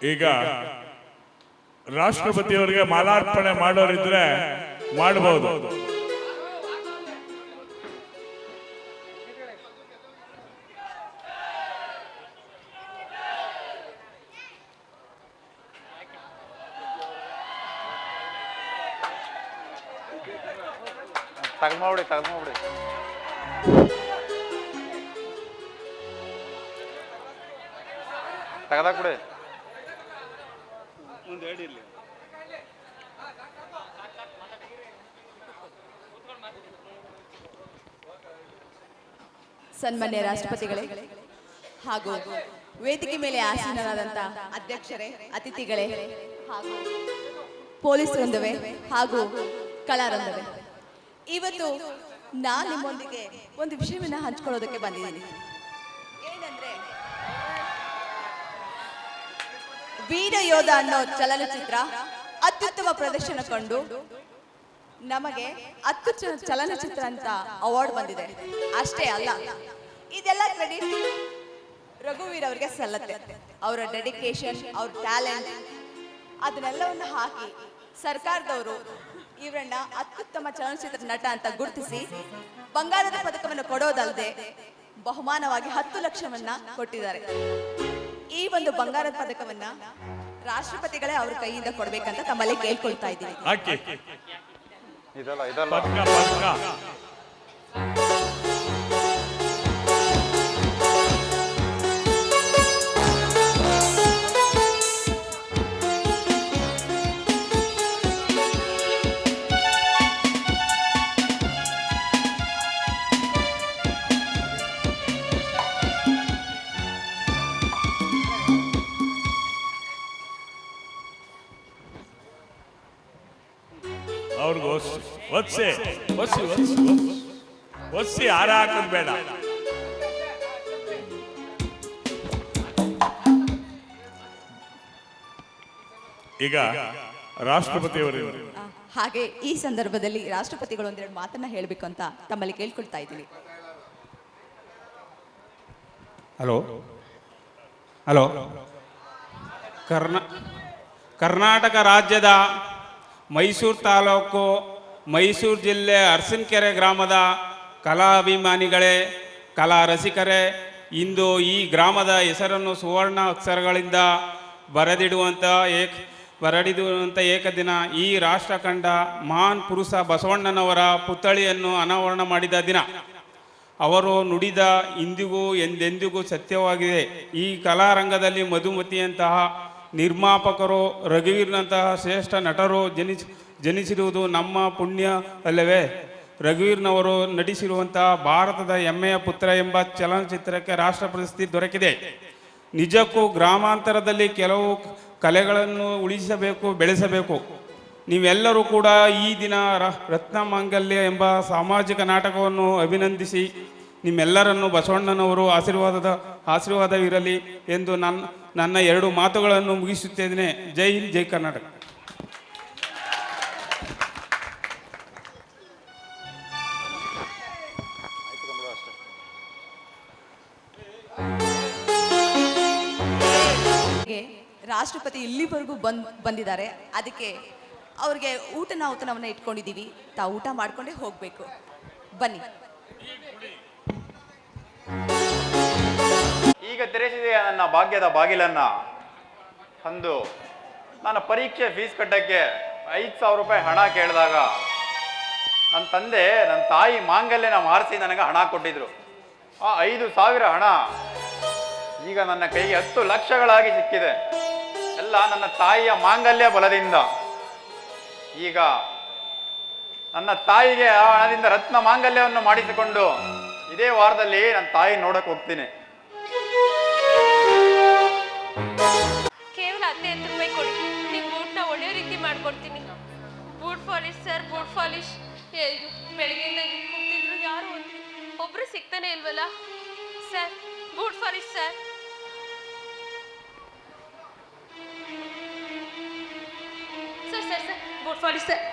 ಈಗ ರಾಷ್ಟ್ರಪತಿಯವರಿಗೆ ಮಾಲಾರ್ಪಣೆ ಮಾಡೋರಿದ್ರೆ ಮಾಡಬಹುದು. ತಗದ್ಮಾಡಿ ತಗದಾಕ್ ಬಿಡಿ. ಸನ್ಮಾನ್ಯ ರಾಷ್ಟ್ರಪತಿಗಳೇ ಹಾಗೂ ವೇದಿಕೆ ಮೇಲೆ ಆಸೀನರಾದಂಥ ಅಧ್ಯಕ್ಷರೇ, ಅತಿಥಿಗಳೇ ಹಾಗೂ ಪೊಲೀಸ್ ವೃಂದವೇ ಹಾಗೂ ಕಲಾವೃಂದವೇ, ಇವತ್ತು ನಾನು ನಿಮ್ಮೊಂದಿಗೆ ಒಂದು ವಿಷಯವನ್ನು ಹಂಚಿಕೊಳ್ಳೋದಕ್ಕೆ ಬಂದಿದ್ದೀನಿ. ಏನಂದ್ರೆ, ವೀರ ಯೋಧ ಅನ್ನೋ ಚಲನಚಿತ್ರ ಅತ್ಯುತ್ತಮ ಪ್ರದರ್ಶನ ಕಂಡು ನಮಗೆ ಅತ್ಯುತ್ತಮ ಚಲನಚಿತ್ರ ಅಂತ ಅವಾರ್ಡ್ ಬಂದಿದೆ. ಅಷ್ಟೇ ಅಲ್ಲ, ಇದೆಲ್ಲ ಕ್ರೆಡಿಟ್ ರಘುವೀರ್ ಅವರಿಗೆ ಸಲ್ಲತ್ತೆ. ಅವರ ಡೆಡಿಕೇಶನ್, ಅವ್ರ ಟ್ಯಾಲೆಂಟ್, ಅದನ್ನೆಲ್ಲವನ್ನು ಹಾಕಿ ಸರ್ಕಾರದವರು ಇವರನ್ನ ಅತ್ಯುತ್ತಮ ಚಲನಚಿತ್ರ ನಟ ಅಂತ ಗುರುತಿಸಿ ಬಂಗಾರದ ಪದಕವನ್ನು ಕೊಡೋದಲ್ಲದೆ ಬಹುಮಾನವಾಗಿ 10 ಲಕ್ಷವನ್ನ ಕೊಟ್ಟಿದ್ದಾರೆ. ಈ ಒಂದು ಬಂಗಾರದ ಪದಕವನ್ನ ರಾಷ್ಟ್ರಪತಿಗಳೇ ಅವ್ರ ಕೈಯಿಂದ ಕೊಡ್ಬೇಕಂತ ತಮ್ಮಲ್ಲಿ ಕೇಳ್ಕೊಳ್ತಾ ಇದ್ದೀನಿ. ಅವ್ರಿಗೂ ಒತ್ಸಿ ಹಾರ ಹಾಕೋದು ಬೇಡ. ಈಗ ರಾಷ್ಟ್ರಪತಿಯವರು ಹಾಗೆ ಈ ಸಂದರ್ಭದಲ್ಲಿ ರಾಷ್ಟ್ರಪತಿಗಳು ಒಂದೆರಡು ಮಾತನ್ನ ಹೇಳಬೇಕು ಅಂತ ತಮ್ಮಲ್ಲಿ ಕೇಳ್ಕೊಳ್ತಾ ಇದ್ದೀನಿ. ಹಲೋ ಹಲೋ ಕರ್ನಾಟಕ ರಾಜ್ಯದ ಮೈಸೂರು ತಾಲೂಕು ಮೈಸೂರು ಜಿಲ್ಲೆ ಅರಸನಕೆರೆ ಗ್ರಾಮದ ಕಲಾಭಿಮಾನಿಗಳೇ, ಕಲಾ ರಸಿಕರೇ, ಇಂದು ಈ ಗ್ರಾಮದ ಹೆಸರನ್ನು ಸುವರ್ಣ ಅಕ್ಷರಗಳಿಂದ ಬರೆದಿಡುವಂಥ ಏಕದಿನ ಈ ರಾಷ್ಟ್ರ ಕಂಡ ಮಹಾನ್ ಪುರುಷ ಬಸವಣ್ಣನವರ ಪುತ್ಥಳಿಯನ್ನು ಅನಾವರಣ ಮಾಡಿದ ದಿನ. ಅವರು ನುಡಿದ ಇಂದಿಗೂ ಎಂದೆಂದಿಗೂ ಸತ್ಯವಾಗಿದೆ. ಈ ಕಲಾರಂಗದಲ್ಲಿ ಮಧುಮತಿಯಂತಹ ನಿರ್ಮಾಪಕರು, ರಘುವೀರ್ನಂತಹ ಶ್ರೇಷ್ಠ ನಟರು ಜನಿಸಿರುವುದು ನಮ್ಮ ಪುಣ್ಯ ಅಲ್ಲವೇ? ರಘುವೀರ್ನವರು ನಟಿಸಿರುವಂತಹ ಭಾರತದ ಹೆಮ್ಮೆಯ ಪುತ್ರ ಎಂಬ ಚಲನಚಿತ್ರಕ್ಕೆ ರಾಷ್ಟ್ರ ಪ್ರಶಸ್ತಿ ದೊರಕಿದೆ. ನಿಜಕ್ಕೂ ಗ್ರಾಮಾಂತರದಲ್ಲಿ ಕೆಲವು ಕಲೆಗಳನ್ನು ಉಳಿಸಬೇಕು, ಬೆಳೆಸಬೇಕು. ನೀವೆಲ್ಲರೂ ಕೂಡ ಈ ದಿನ ರತ್ನ ಮಾಂಗಲ್ಯ ಎಂಬ ಸಾಮಾಜಿಕ ನಾಟಕವನ್ನು ಅಭಿನಂದಿಸಿ ನಿಮ್ಮೆಲ್ಲರನ್ನು ಬಸವಣ್ಣನವರು ಆಶೀರ್ವಾದವಿರಲಿ ಎಂದು ನನ್ನ 2 ಮಾತುಗಳನ್ನು ಮುಗಿಸುತ್ತೇನೆ. ಜೈ ಹಿಂದ್, ಜೈ ಕರ್ನಾಟಕ. ರಾಷ್ಟ್ರಪತಿ ಇಲ್ಲಿವರೆಗೂ ಬಂದಿದ್ದಾರೆ. ಅದಕ್ಕೆ ಅವ್ರಿಗೆ ಊಟವನ್ನು ಇಟ್ಕೊಂಡಿದ್ದೀವಿ. ತಾವು ಊಟ ಮಾಡ್ಕೊಂಡೇ ಹೋಗ್ಬೇಕು. ಬನ್ನಿ. ಈಗ ತೆರೆಸಿದೆ ನನ್ನ ಭಾಗ್ಯದ ಬಾಗಿಲನ್ನ. ಅಂದು ನನ್ನ ಪರೀಕ್ಷೆ ಫೀಸ್ ಕಟ್ಟಕ್ಕೆ 5,000 ರೂಪಾಯಿ ಹಣ ಕೇಳಿದಾಗ ನನ್ನ ತಂದೆ ನನ್ನ ತಾಯಿ ಮಾಂಗಲ್ಯನ ಮಾರಿಸಿ ನನಗೆ ಹಣ ಕೊಟ್ಟಿದ್ರು. ಆ 5,000 ಹಣ ಈಗ ನನ್ನ ಕೈಗೆ 10 ಲಕ್ಷಗಳಾಗಿ ಸಿಕ್ಕಿದೆ. ಎಲ್ಲ ನನ್ನ ತಾಯಿಯ ಮಾಂಗಲ್ಯ ಬಲದಿಂದ. ಈಗ ನನ್ನ ತಾಯಿಗೆ ಆ ಹಣದಿಂದ ರತ್ನ ಮಾಂಗಲ್ಯವನ್ನು ಮಾಡಿಸಿಕೊಂಡು ಇದೇ ವಾರದಲ್ಲಿ ನನ್ನ ತಾಯಿ ನೋಡಕ್ ಹೋಗ್ತೀನಿ. ಕೇವಲ 15 ರೂಪಾಯಿ ಕೊಡಿ, ನಿಮ್ಮ ಬೂಟ್ನ ಒಳ್ಳೆ ರೀತಿ ಮಾಡ್ಕೊಡ್ತೀನಿ. Boot polish sir, boot polish. ಬೆಳಗ್ಗೆಯಿಂದ ಕೂತಿದ್ರು, ಯಾರು ಒಬ್ರು ಸಿಗ್ತಾನೆ ಇಲ್ವಲ್ಲ sir? Boot polish sir. Sir sir sir boot polish sir.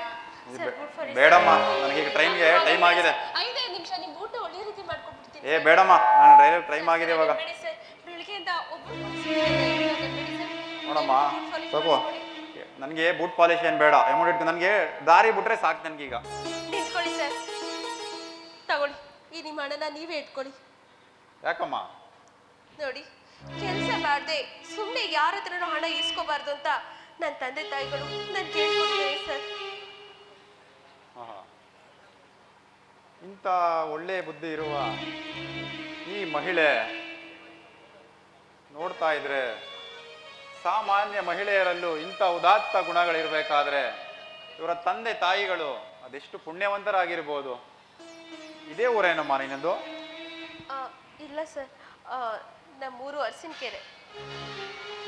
ಬೇಡಮ್ಮ, ನನಗೀಗ ಟ್ರೈನ್ಗೆ ಟೈಮ್ ಆಗಿದೆ. 5 ನಿಮಿಷ ನಿಮ್ಮ ಬೂಟ್ ಒಳ್ಳೆ ರೀತಿ ಮಾಡ್ಕೊಡ್ಬಿಡ್ತೀನಿ. ಬೇಡಮ್ಮ, ನಾನು ರೈಲ್ವೆ ಟೈಮ್ ಆಗಿದೆ ಇವಾಗ. ಬೆಳಗ್ಗೆಯಿಂದ ಒಬ್ರು ನೋಡ ನೋಡಮ್ಮ ತಗೋ, ನನಗೆ ಬೂಟ್ ಪಾಲಿಶ್ ಏನು ಬೇಡ, ಅಮೌಂಟ್ ಇಟ್ಕೊಂಡು ನನಗೆ ದಾರಿ ಬಿಟ್ರೆ ಸಾಕು ನನಗೀಗ. ನಿಂತ್ಕೊಳ್ಳಿ ಸರ್, ತಗೊಳ್ಳಿ ಈ ನಿಮ್ಮ ಹಣನ ನೀವೇ ಇಟ್ಕೊಳ್ಳಿ. ಯಾಕಮ್ಮ? ನೋಡಿ, ಕೆಲಸ ಮಾಡದೆ ಸುಮ್ಮನೆ ಯಾರ ಹತ್ರನೂ ಹಣ ಇಸ್ಕೋಬಾರ್ದು ಅಂತ ನನ್ನ ತಂದೆ ತಾಯಿಗಳು ನಾನು ಕೇಳ್ಕೊಡ್ತೇನೆ ಸರ್. ಇಂಥ ಒಳ್ಳೆ ಬುದ್ಧಿ ಇರುವ ಈ ಮಹಿಳೆ ನೋಡ್ತಾ ಇದ್ರೆ ಸಾಮಾನ್ಯ ಮಹಿಳೆಯರಲ್ಲೂ ಇಂಥ ಉದಾತ್ತ ಗುಣಗಳಿರ್ಬೇಕಾದ್ರೆ ಇವರ ತಂದೆ ತಾಯಿಗಳು ಅದೆಷ್ಟು ಪುಣ್ಯವಂತರಾಗಿರ್ಬೋದು. ಇದೇ ಊರೇನಮ್ಮ ನಿನ್ನದು? ಇಲ್ಲ ಸರ್, ನಮ್ಮೂರು ಅರಸಿನಕೆರೆ.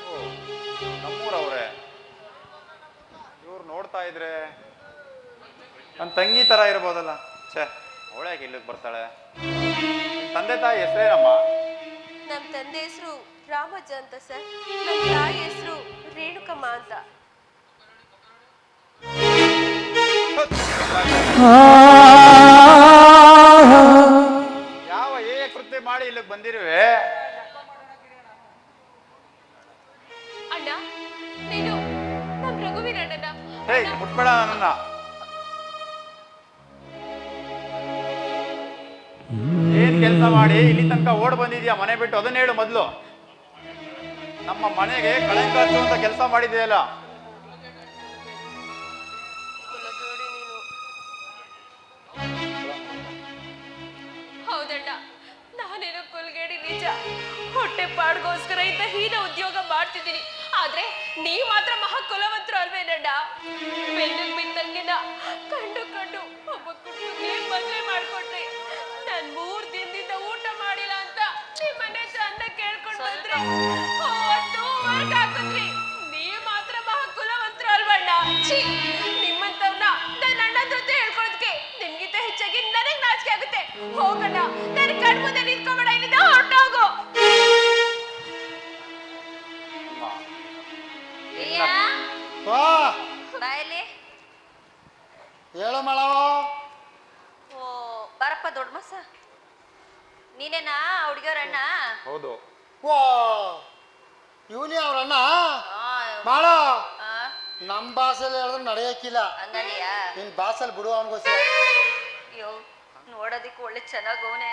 ಓ, ನಮ್ಮೂರವ್ರೆ. ಇವ್ರು ನೋಡ್ತಾ ಇದ್ರೆ ನನ್ನ ತಂಗಿ ತರ ಇರ್ಬೋದಲ್ಲ. ಛೇ, ಅವಳ್ಯಾಕೆ ಇಲ್ಲಿಗೆ ಬರ್ತಾಳೆ? ತಂದೆ ತಾಯಿ ಹೆಸರೇನಮ್ಮ? ನಮ್ಮ ತಂದೆ ಹೆಸರು ರಾಮಜ್ಜ ಅಂತ ಸರ್, ನಮ್ಮ ತಾಯಿ ಹೆಸರು ರೇಣುಕಮ್ಮ ಅಂತ. ಯಾವ ಕೃತ್ಯ ಮಾಡಿ ಇಲ್ಲಿಗೆ ಬಂದಿರುವೆ? ಅಣ್ಣ, ನೀನು ನಮ್ಮ ರಘುವೀರ್ ಅಣ್ಣನ. ಹೇಯ್, ಮುಟ್ಬೇಡ ನನ್ನ. ಏನ್ ಕೆಲಸ ಮಾಡಿ ಇಲ್ಲಿ ತನಕ ಓಡ್ ಬಂದಿದ್ಯಾ ಮನೆ ಬಿಟ್ಟು? ಅದನ್ನ ಹೇಳು ಮೊದ್ಲು. ನಮ್ಮ ಮನೆಗೆ ಕಳಂಕ ಹಚ್ಚುವಂತ ಕೆಲಸ ಮಾಡಿದೆಯಲ್ಲ. ಹೌದಣ್ಣ, ನಾನೇನೋ ಕುಲ್ಗೇಡಿ ನಿಜ. ಹೊಟ್ಟೆ ಪಾಡ್ಗೋಸ್ಕರ ಇಂಥ ಹೀನ ಉದ್ಯೋಗ ಮಾಡ್ತಿದ್ದೀನಿ. ಆದ್ರೆ ನೀವ್ ಮಾತ್ರ ಮಹಾ ಕುಲವಂತರು ಅಲ್ವೇನಣ್ಣ? ಬೆನ್ನಿಗೆ ಬಿದ್ದಂಗೆನ ಕಂಡು ಕಂಡು ಒಬ್ಬ ನೀವ್ ಮದ್ವೆ ಮಾಡ್ಕೊಟ್ರಿ. ನಾನ್ 3 ದಿನದಿಂದ ಊಟ ಮಾಡಿಲ್ಲ ಅಂತ ನಿಮ್ ಮನೆ ಹತ್ರ ಅನ್ನ ಕೇಳ್ಕೊಂಡು ಬಂದ್ರೆ ಅವತ್ತು ಹೊರಗೆ ಹಾಕಿದ್ರಿ. ನೀವ್ ಮಾತ್ರ ಮಹಾ ಕುಲವಂತರು ಅಲ್ವಣ್ಣ? ಛೀ, ನಿಮ್ಮಂತವ್ನ ನನ್ನ ಅಣ್ಣನ ಜೊತೆ ಹೇಳ್ಕೊಳೋದಕ್ಕೆ ನಿಮ್ಗಿಂತ ಹೆಚ್ಚಾಗಿ ನನಗ್ ನಾಚಿಕೆ ಆಗುತ್ತೆ. ಹೋಗಣ್ಣ, ನನ್ನ ಕಣ್ಮುಂದೆ ನಿಂತ್ಕೊಬೇಡ, ಇಲ್ಲಿಂದ ಹೊರಟೋಗು. ಬಾಯಲ್ಲಿ ಹೇಳು ಮಾಡವ. ಓ, ಬರಪ್ಪ ದೊಡ್ಡ ಮಸ, ನೀನೇನಾ ಹುಡುಗಿಯವ್ರಣ್ಣ? ಹೌದು. ವಾ, ಇವನೇ ಅವ್ರಣ್ಣ ಮಾಡ. ನಮ್ ಭಾಷೆಯಲ್ಲಿ ಹೇಳಿದ್ರೆ ನಡೆಯಕ್ಕಿಲ್ಲ, ಹಂಗಂದ್ಯಾ? ನಿನ್ ಭಾಷೆಯಲ್ಲಿ ಬಿಡು ಅವನಿಗೋಸ್ಕರ. ಅಯ್ಯೋ, ನೋಡೋದಿಕ್ಕೆ ಒಳ್ಳೆ ಚೆನ್ನಾಗ್ ಅವನೆ.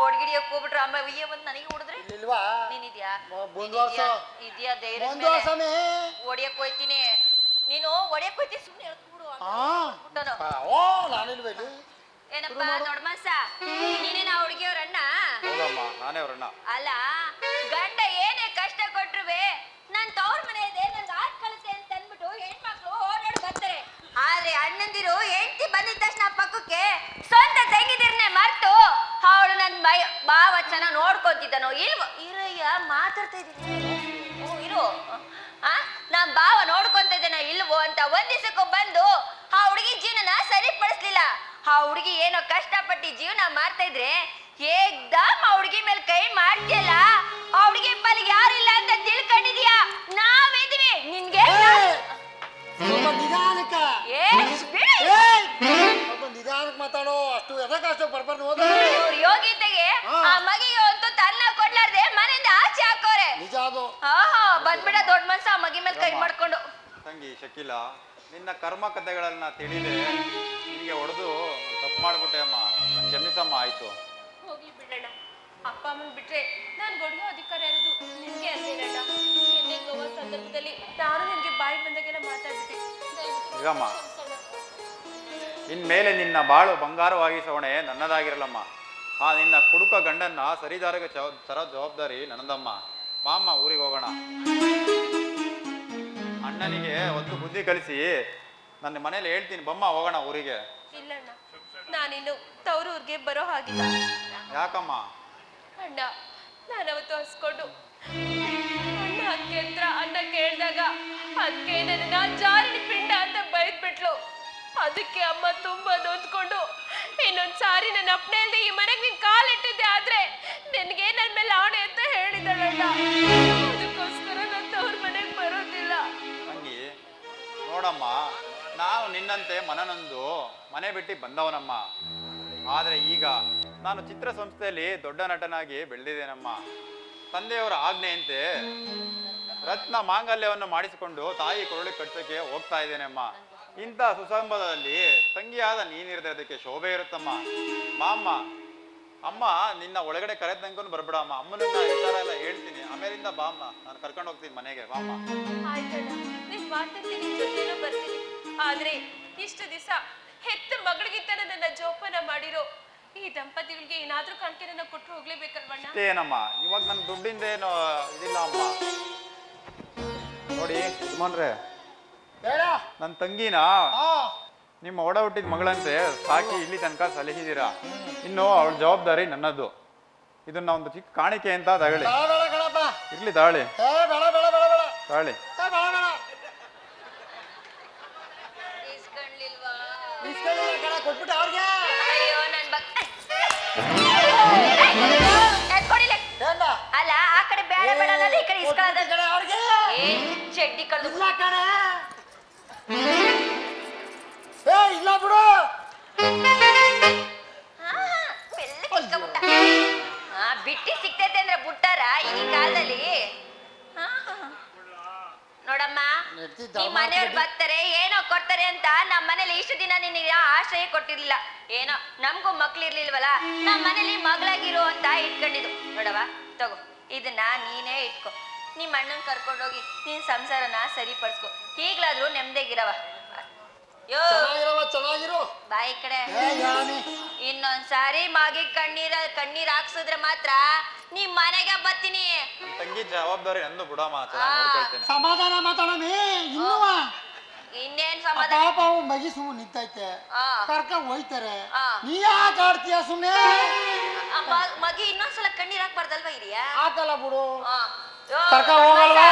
ಓಡ್ಗಿಡಿಯಕ್ ಹೋಗ್ಬಿಟ್ರೆ ಆಮೇಲೆ ಉಯ್ಯ ಬಂದು ನನಗೆ ಹೊಡೆದ್ರೆ ಇಲ್ವಾ? ನೀನಿದ್ಯಾ? ಮುಂದುವರ್ಸ ಇದ್ಯಾ ಧೈರ್ಯ? ಹೊಡಿಯಕ್ ಹೋಯ್ತೀನಿ. ನೀನು ಹೊಡಿಯಕ್ ಹೋಯ್ತೀನಿ, ಸುಮ್ಮನೆ ಹೇಳ್ಬಿಡು. ನಾನಿಲ್ವ ಇಲ್ಲಿ? ಏನಪ್ಪ ದೊಡ್ಡ ಮಸ, ನೀನೇನಾ ಹುಡುಗಿಯವ್ರಣ್ಣ? ಹೌದಮ್ಮ, ನಾನೇ ಅವ್ರಣ್ಣ. ಅಲ್ಲ, ಗಂಡ ಏನೇ ಕಷ್ಟ ಕೊಟ್ರುವೆ ನನ್ ತವ್ರ ಮನೆ ಇದೆ, ನನ್ಗೆ ಆಟ್ ಕಳಿಸೆ ಅಂತ ಅಂದ್ಬಿಟ್ಟು ಹೆಣ್ಮಕ್ಳು ಓಡಾಡಿ ಬರ್ತಾರೆ. ಆದ್ರೆ ಅಣ್ಣಂದಿರು ಹೆಂಡತಿ ಬಂದಿದ ತಕ್ಷಣ ಪಕ್ಕಕ್ಕೆ ಸ್ವಂತ ತಂಗಿದಿರ್ನೆ ಮರ್ತು ಅವಳು ನನ್ ಭಾವ ಚೆನ್ನಾಗಿ ನೋಡ್ಕೊಂತಿದ್ದಾನೋ ಇಲ್ವೋ? ಇರಯ್ಯ, ಮಾತಾಡ್ತಾ ಇದ್ದೀನಿ. ಇರು. ನಮ್ ಭಾವ ನೋಡ್ಕೊಂತ ಇದ್ದಾನೋ ಇಲ್ವೋ ಅಂತ ಒಂದ್ ದಿವಸಕ್ಕೂ ಬಂದು ಆ ಹುಡುಗಿ ಜೀವನ ಸರಿಪಡಿಸ್ಲಿಲ್ಲ. ಆ ಹುಡುಗಿ ಏನೋ ಕಷ್ಟಪಟ್ಟು ಜೀವನ ಮಾಡ್ತಾ ಇದ್ರೆ ಏಕ್ದಮ್ ಆ ಹುಡುಗಿ ಮೇಲೆ ಕೈ ಮಾಡ್ತಿಯಲ್ಲ, ಆ ಹುಡುಗಿ ಪಾಲಿಗೆ ಯಾರಿಲ್ಲ ಅಂತ ತಿಳ್ಕೊಂಡಿದ್ಯಾ? ನಾವಿದ್ವಿ ನಿನ್ಗೆ. ನಿಧಾನಕ್ಕೆ ಮಾತಾಡೋ, ಅಷ್ಟು ಎದಕ್ಕಷ್ಟು ಬರ್ಬಾರ್ದು. ಯೋಗಿತೆಗೆ ಆ ಮಗಿಗೆ ಅಂತೂ ತನ್ನ ಕೊಡ್ಲಾರ್ದೆ ಮನೆಯಿಂದ ಆಚೆ ಹಾಕೋರೆ. ನಿಜ ಅದು. ಬಂದ್ಬಿಡ ದೊಡ್ಡ ಮನ್ಸ ಆ ಮಗಿ ಮೇಲೆ ಕೈ ಮಾಡ್ಕೊಂಡು. ತಂಗಿ ಶಕೀಲ, ನಿನ್ನ ಕರ್ಮ ಕಥೆಗಳನ್ನ ತಿಳಿದೆ ನಿನ್ಗೆ ಹೊಡೆದು ತಪ್ಪು ಮಾಡ್ಬಿಟ್ಟೆ ಅಮ್ಮ, ಕ್ಷಮಿಸಮ್ಮ. ಆಯ್ತು, ಹೋಗ್ಲಿ ಬಿಡಣ್ಣ. ಅಪ್ಪ ಅಮ್ಮನ್ ಬಿಟ್ರೆ ನಾನ್ ಹೊಡೆಯೋ ಅಧಿಕಾರ ಇರೋದು ನಿಮ್ಗೆ ಅಲ್ವೇನಣ್ಣ? ಎಂದೆಂಗೋ ಸಂದರ್ಭದಲ್ಲಿ ನಾನು ನಿನ್ಗೆ ಬಾಯಿ ಬಂದಾಗೆಲ್ಲ ಮಾತಾಡ್ಬಿಟ್ಟೆ. ಈಗಮ್ಮ, ಇನ್ಮೇಲೆ ನಿನ್ನ ಬಾಳು ಬಂಗಾರವಾಗಿಸೋಣೆ ನನ್ನದಾಗಿರಲಮ್ಮ. ಆ ನಿನ್ನ ಕುಡುಕ ಗಂಡನ್ನ ಸರಿದಾರಿಗೆ ತರೋ ಜವಾಬ್ದಾರಿ ನನ್ನದಮ್ಮ. ಬಾಮ್ಮ, ಊರಿಗೆ ಹೋಗೋಣ. ಅಣ್ಣನಿಗೆ ಒಂದು ಬುದ್ಧಿ ಕಲಿಸಿ ನನ್ನ ಮನೇಲಿ ಹೇಳ್ತೀನಿ. ಬಮ್ಮ, ಹೋಗೋಣ ಊರಿಗೆ. ಇಲ್ಲಣ್ಣ, ನಾನಿನ್ನು ತವರೂರ್ಗೆ ಬರೋ ಹಾಗಿಲ್ಲ. ಯಾಕಮ್ಮ? ಅಣ್ಣ, ನಾನವತ್ತು ಹಸ್ಕೊಂಡು ಅಣ್ಣ ಅಕ್ಕೆ ಹತ್ರ ಅನ್ನ ಕೇಳಿದಾಗ ಅದಕ್ಕೆ ನನ್ನ ಜಾರಿನ ಪಿಂಡ ಅಂತ ಬೈದ್ಬಿಟ್ಲು. ಅದಕ್ಕೆ ಅಮ್ಮ ತುಂಬಾ ನೊಂದ್ಕೊಂಡು ಇನ್ನೊಂದ್ ಸಾರಿ ನನ್ನ ಅಪ್ಪಣೆ ಇಲ್ದೆ ಈ ಮನೆಗೆ ನೀನ್ ಕಾಲಿಟ್ಟಿದ್ದೆ ಆದ್ರೆ ನಿನ್ಗೆ ನನ್ ಮೇಲೆ ಆಣೆ ಅಂತ ಹೇಳಿದಳಣ್ಣ. ಅದಕ್ಕೋಸ್ಕರ ನಾನು ತವ್ರ ಮನೆಗೆ ಬರೋದಿಲ್ಲ. ತಂಗಿ ನೋಡಮ್ಮ, ನಾವು ನಿನ್ನಂತೆ ಮನನೊಂದು ಮನೆ ಬಿಟ್ಟು ಬಂದವನಮ್ಮ. ಆದ್ರೆ ಈಗ ನಾನು ಚಿತ್ರ ಸಂಸ್ಥೆಯಲ್ಲಿ ದೊಡ್ಡ ನಟನಾಗಿ ಬೆಳೆದಿದ್ದೇನಮ್ಮ. ತಂದೆಯವರ ಆಜ್ಞೆಯಂತೆ ರತ್ನ ಮಾಂಗಲ್ಯವನ್ನು ಮಾಡಿಸಿಕೊಂಡು ತಾಯಿ ಕೊರಳಿಗೆ ಕಟ್ಸಕ್ಕೆ ಹೋಗ್ತಾ ಇದ್ದೇನೆ ಅಮ್ಮ. ಇಂಥ ಸುಸಂಬಂಧದಲ್ಲಿ ತಂಗಿಯಾದ ನೀನಿರದೆ ಅದಕ್ಕೆ ಶೋಭೆ ಇರುತ್ತಮ್ಮ. ಅಮ್ಮ ಅಮ್ಮ ನಿನ್ನ ಒಳಗಡೆ ಕರೆ ತನ್ಕೊಂಡು ಬರ್ಬೇಡ ಅಮ್ಮ. ಅಮ್ಮನನ್ನ ವಿಚಾರ ಎಲ್ಲ ಹೇಳ್ತೀನಿ, ಆಮೇಲಿಂದ ಬಾ ಅಮ್ಮ, ನಾನು ಕರ್ಕೊಂಡು ಹೋಗ್ತೀನಿ ಮನೆಗೆ, ಬಾ ಅಮ್ಮ. ಆಯ್ತಣ್ಣ, ನಿನ್ ಮಾತಂತೆ ನಿನ್ ಜೊತೆನೂ ಬರ್ತೀನಿ. ಆದ್ರೆ ಇಷ್ಟು ದಿವಸ ಹೆತ್ತ ಮಗಳಿಗಿಂತ ನನ್ನ ಜೋಪಾನ ಮಾಡಿರೋ ಈ ದಂಪತಿಗಳಿಗೆ ಏನಾದ್ರೂ ಕಾಣಿಕೆನ ಕೊಟ್ಟು ಹೋಗ್ಲೇಬೇಕಲ್ವಣ್ಣ? ಏನಮ್ಮ, ಇವಾಗ ನನ್ನ ದುಡ್ಡಿಂದ ಏನು ಇದಿಲ್ಲ ಅಮ್ಮ. ನೋಡಿ ಯಜಮಾನ್ರೆ, ಬೇಡ ನನ್ನ ತಂಗಿನ ಹಾ ನಿಮ್ಮ ಒಡ ಹುಟ್ಟಿದ ಮಗಳಂತೆ ಸಾಕಿ ಇಲ್ಲಿ ತನಕ ಸಲಹಿದ್ದೀರಾ. ಇನ್ನು ಅವಳ ಜವಾಬ್ದಾರಿ ನನ್ನದು. ಇದನ್ನ ಒಂದು ಚಿಕ್ಕ ಕಾಣಿಕೆ ಅಂತ ತಗೊಳ್ಳಿ. ಬೇಡ ಬೇಡ ಕಣಪ್ಪ. ಇರ್ಲಿ ತಾಳಿ, ಏ ಬೇಡ ಬೇಡ ಬೇಡ ಬೇಡ ತಾಳಿ. ಏ ಬೇಡ ಬೇಡ ಇಸ್ಕೊಂಡ್ಲಿಲ್ವಾ? ಇಸ್ಕೊಂಡಿಲ್ಲ ಕಣ, ಕೊಟ್ಬಿಟ್ಟು ಅವ್ರಿಗೆ. ಅಯ್ಯೋ ನನ್ ಎತ್ಕೊಡಿಲ್ಲ. ಏನ ಅಲ್ಲ ಆ ಕಡೆ ಬೇಡ ಬೇಡ ಅನ್ನೋದು ಈ ಕಡೆ ಇಸ್ಕೊಳ್ಳೋದು. ಕಣ ಅವ್ರಿಗೆ. ಏನ್ ಚಡ್ಡಿ ಕಳ್ದು ಇಲ್ಲ ಕಣ. ಏ ಇಲ್ಲ ಬಿಡು. ಬಿಟ್ಟಿ ಸಿಕ್ತೈತೆ ಅಂದ್ರೆ ಬಿಟ್ಟಾರ ಈ ಕಾಲದಲ್ಲಿ? ನೋಡಮ್ಮ, ಈ ಮನೆಯವ್ರು ಬರ್ತಾರೆ ಏನೋ ಕೊಡ್ತಾರೆ ಅಂತ ನಮ್ಮ ಮನೇಲಿ ಇಷ್ಟು ದಿನ ನಿನಗೆ ಆಶ್ರಯ ಕೊಟ್ಟಿರ್ಲಿಲ್ಲ. ಏನೋ ನಮಗೂ ಮಕ್ಳು ಇರ್ಲಿಲ್ವಲ್ಲ, ನಮ್ಮ ಮನೇಲಿ ಮಗಳಾಗಿರೋ ಅಂತ ಇಟ್ಕೊಂಡಿದ್ದು. ನೋಡವ ತಗೋ, ಇದನ್ನ ನೀನೇ ಇಟ್ಕೊ. ನಿಮ್ಮ ಅಣ್ಣನ್ ಕರ್ಕೊಂಡೋಗಿ ನೀನ್ ಸಂಸಾರನ ಸರಿಪಡಿಸ್ಕೊ. ಈಗ್ಲಾದ್ರೂ ನೆಮ್ಮದಿಗಿರವ. ಯೋ ಚೆನ್ನಾಗಿರವ, ಚೆನ್ನಾಗಿರು. ಬಾಯಿ ಕಡೆ. ಏ ಯಾನಿ. ಇನ್ನೊಂದ್ಸಾರಿ ಮಗಿ ಕಣ್ಣೀರ್ ಹಾಕ್ಸಿದ್ರೆ ಮಾತ್ರ ನಿಮ್ ಮನೆಗೆ ಬರ್ತೀನಿ. ನನ್ ತಂಗಿ ಜವಾಬ್ದಾರಿ ನಂದು ಬಿಡಮ್ಮ, ಚೆನ್ನಾಗಿ ನೋಡ್ಕೊಳ್ತೇನೆ. ಸಮಾಧಾನ ಮಾತಾಡಮಿ. ಇನ್ನುವ ಇನ್ನೇನ್ ಆ ಸಮಾಧಾನ? ಪಾಪ ಅವ್ ಮಗಿ ಸುಮ್ಮನೆ ನಿಂತೈತೆ, ಆ. ಕರ್ಕ ಹೋಯ್ತಾರೆ. ಆ. ನೀ ಯಾಕೆ ಆಡ್ತೀಯ ಸುಮ್ಮನೆ? ಮಗಿ ಇನ್ನೊಂದ್ಸಲ ಕಣ್ಣೀರ್ ಹಾಕ್ಬಾರ್ದಲ್ವಾ ಹಿರಿಯ? ಹಾಕಲ್ಲ ಬಿಡು. ಆ. ಯೋ, ಕರ್ಕ ಹೋಗಲ್ವಾ?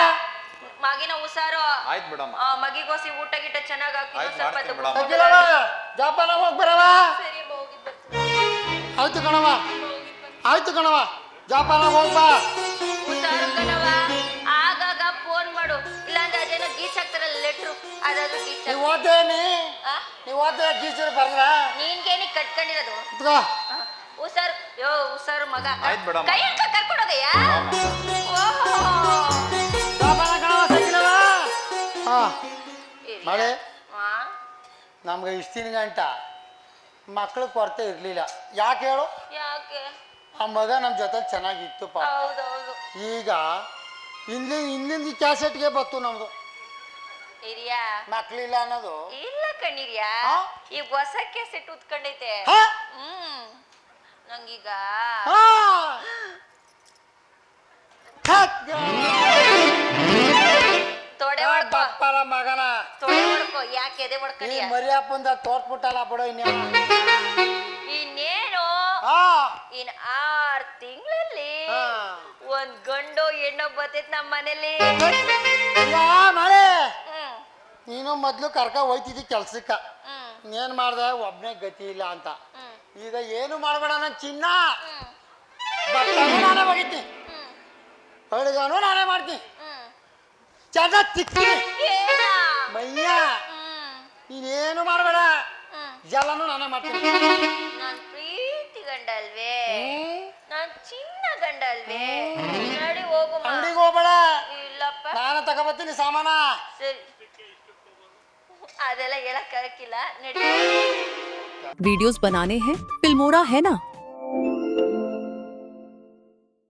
ಮಗಿನ ಹುಷಾರು. ಆಯ್ತು ಬಿಡಮ್ಮ. ಮಗಿಗೋಸಿ ಊಟ ಗಿಟ ಚೆನ್ನಾಗಿ ಹಾಕಿ ಆಯ್ತು, ಸ್ವಲ್ಪ ಮಾಡ್ತೀನಿ ಹೊತ್ತು ಬಿಡಮ್ಮ. ಸಜ್ಜಿಲವ, ಜಪಾನ ಹೋಗ್ ಬರವ. ಸರಿ ಅಮ್ಮ, ಹೋಗಿದ್ ಬರ್ತೀನಿ. ಆಯ್ತು ಕಣವ, ಆಯ್ತು ಕಣವ, ಜಪಾನ ಹೋಗ್ಬಾ. ಹುಷಾರು ಕಣವ. ಆಗಾಗ ಫೋನ್ ಮಾಡು, ಇಲ್ಲಾಂದ್ರೆ ಅದೇನೋ ಗೀಚ್ ಹಾಕ್ತಾರಲ್ಲ ಲೆಟ್ರು, ಅದಾದ್ರೂ ಗೀಚ್ ನೀವ್ ಓದೇನಿ, ನೀವ್ ಓದೇ ಗೀಚರ್ ಬರ್ದ್ರ ನಿನ್ಗೇನಿ ಕಟ್ಕೊಂಡಿರೋದು. ಇದ್ಕೋ. ಹುಷಾರು. ಯೋ ಹುಷಾರು ಮಗ. ಆಯ್ತು ಬಿಡಮ್ಮ. ಕೈ ಅಂತ ಕರ್ಕೊಂಡೋಗಯ್ಯ. ಜಪಾನ ಕಣವ, ಸಜ್ಜಿಲವ. ಹಾ ಮಳೆ ನಮ್ಗೆ ಇಷ್ಟಿನ ಗಂಟ ಮಕ್ಳು ಕೊರತೆ ಇರ್ಲಿಲ್ಲ. ಯಾಕೆ ಹೇಳು? ಯಾಕೆ? ಆ ಮಗ ನಮ್ಮ ಜೊತೆ ಚೆನ್ನಾಗಿತ್ತು ಪಾಪ. ಹೌದೌದು. ಈಗ ಹಿಂದಿನ ಕ್ಯಾಸೆಟ್ಗೆ ಬತ್ತು ನಮ್ದು ಹಿರಿಯ ಮಕ್ಳಿಲ್ಲ ಅನ್ನೋದು. ಇಲ್ಲ ಕಣ್ಣಿರಿಯ, ಹಾ? ಈಗ ಹೊಸ ಕೆಸೆಟ್ ಉತ್ಕೊಂಡೈತೆ. ಹಾ? ನಂಗೀಗ ಹಾ. ತೊಡೆ ಹೊಡ್ಕೊ, ಬಪ್ಪರ ಮಗನ ತೊಡೆ ಹೊಡ್ಕೊ. ಯಾಕೆ ಎದೆ ಈ ಹೊಡ್ಕೊಂಡಿಯ? ಮರಿಯಪ್ಪಂದ ತೋರ್ಸ್ಬಿಟ್ಟಲ್ಲ ಬಿಡು ಇನ್ನೇನು. ಇನ್ನೇನು ಹಾ. ಇನ್ 6 ತಿಂಗಳಲ್ಲಿ ಹಾ. ಒಂದ್ ಗಂಡು ಹೆಣ್ಣು ಬರ್ತೈತ್ ನಮ್ಮ ಮನೇಲಿ. ಈಗ ಮಳೆ ಹ್ಮ್ ನೀನು ಮೊದ್ಲು ಕರ್ಕ ಹೋಯ್ತಿದ್ದಿ ಕೆಲ್ಸಕ್ಕ. ಹ್ಮ್ ಏನ್ ಮಾಡ್ದೆ? ಒಬ್ನೇ ಗತಿ ಇಲ್ಲ ಅಂತ. ಹ್ಮ್ ಈಗ ಏನು ಮಾಡ್ಬೇಡ ನನ್ ಚಿನ್ನ. ಹ್ಮ್ ಬಟ್ಟನು ನಾನೇ ಒಗಿತೀನಿ, ಹ್ಮ್ ಅಡುಗನು ನಾನೇ ಮಾಡ್ತೀನಿ, ಹ್ಮ್ ಚಂದ ತಿಕ್ತೀನಿ ಏನ? ಮಯ್ಯ. ಹ್ಮ್ ನೀನೇನು ಮಾಡ್ಬೇಡ, ಹ್ಮ್ ಎಲ್ಲನೂ ನಾನೇ ಮಾಡ್ತೀನಿ. ನಾನ್ ಪ್ರೀತಿ ಗಂಡ ಅಲ್ವೇ? ನಾನ್ ಚಿನ್ನ ಗಂಡ ಅಲ್ವೇ? ನಡಿ ಹೋಗುಮ. ಅಂಗಡಿಗೆ ಹೋಗ್ಬೇಡ, ಇಲ್ಲಪ್ಪ. ನಾನು ತಗೋಬತ್ತೀನಿ ಸಾಮಾನ. ಸರಿ, ಅದೆಲ್ಲ ಹೇಳಕ್ ಆಗಕ್ಕಿಲ್ಲ. ನಡಿ. वीडियोस बनाने हैं फिल्मोरा है ना।